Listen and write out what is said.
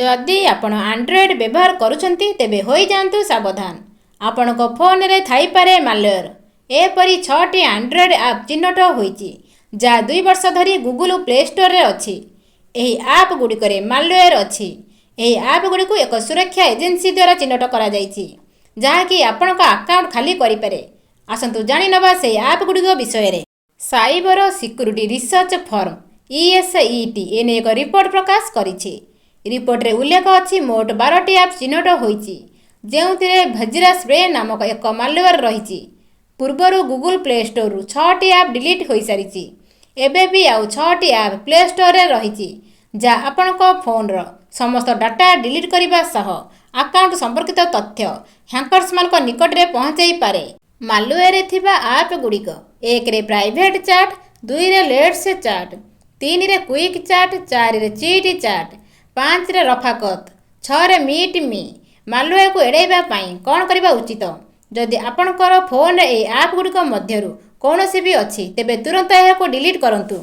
ଯଦି ଆପଣ ଆଣ୍ଡ୍ରଏଡ୍ ବ୍ୟବହାର କରୁଛନ୍ତି ତେବେ ହୋଇଯାଆନ୍ତୁ ସାବଧାନ। ଆପଣଙ୍କ ଫୋନରେ ଥାଇପାରେ ମାଲୱେର୍। ଏପରି 6ଟି ଆଣ୍ଡ୍ରଏଡ୍ ଆପ୍ ଚିହ୍ନଟ ହୋଇଛି ଯାହା 2 ବର୍ଷ ଧରି ଗୁଗୁଲ ପ୍ଲେ ଷ୍ଟୋରରେ ଅଛି। ଏହି ଆପ୍ ଗୁଡ଼ିକରେ ମାଲୱେର୍ ଅଛି। ଏହି ଆପ୍ ଗୁଡ଼ିକୁ ଏକ ସୁରକ୍ଷା ଏଜେନ୍ସି ଦ୍ୱାରା ଚିହ୍ନଟ କରାଯାଇଛି ଯାହାକି ଆପଣଙ୍କ ଆକାଉଣ୍ଟ ଖାଲି କରିପାରେ। ଆସନ୍ତୁ ଜାଣିନେବା ସେହି ଆପ୍ ଗୁଡ଼ିକ ବିଷୟରେ। Cyber security research form ESET ଏନେଇ ଏକ ରିପୋର୍ଟ ପ୍ରକାଶ କରିଛି। ରିପୋର୍ଟରେ ଉଲ୍ଲେଖ ଅଛି ମୋଟ 12ଟି ଆପ୍ ଚିହ୍ନଟ ହୋଇଛି ଯେଉଁଥିରେ ଭଜ୍ରା ସ୍ପ୍ରେ ନାମକ ଏକ ମାଲୱେର୍ ରହିଛି। ପୂର୍ବରୁ ଗୁଗୁଲ ପ୍ଲେ ଷ୍ଟୋରରୁ 6ଟି ଆପ୍ ଡିଲିଟ୍ ହୋଇସାରିଛି। ଏବେ ବି ଆଉ 6ଟି ଆପ୍ ପ୍ଲେ ଷ୍ଟୋରରେ ରହିଛି ଯାହା ଆପଣଙ୍କ ଫୋନର ସମସ୍ତ ଡାଟା ଡିଲିଟ୍ କରିବା ସହ ଆକାଉଣ୍ଟ ସମ୍ପର୍କିତ ତଥ୍ୟ ହ୍ୟାକର୍ସମାନଙ୍କ ନିକଟରେ ପହଞ୍ଚାଇ ପାରେ। ମାଲୱେର୍ରେ ଥିବା ଆପ୍ ଗୁଡ଼ିକ 1ରେ ପ୍ରାଇଭେଟ୍ ଚାଟ୍, 2ରେ ଲେଟ୍ସ ଚାଟ୍, 3ରେ କ୍ୱିକ୍ ଚାଟ୍, 4ରେ ଚିଟ୍ ଚାଟ୍, 5ରେ ରଫାକତ୍, 6ରେ ମିଟ୍ ମି। ମାଲୱେର୍କୁ ଏଡ଼ାଇବା ପାଇଁ କ'ଣ କରିବା ଉଚିତ? ଯଦି ଆପଣଙ୍କର ଫୋନରେ ଏହି ଆପ୍ ଗୁଡ଼ିକ ମଧ୍ୟରୁ କୌଣସି ବି ଅଛି ତେବେ ତୁରନ୍ତ ଏହାକୁ ଡିଲିଟ୍ କରନ୍ତୁ।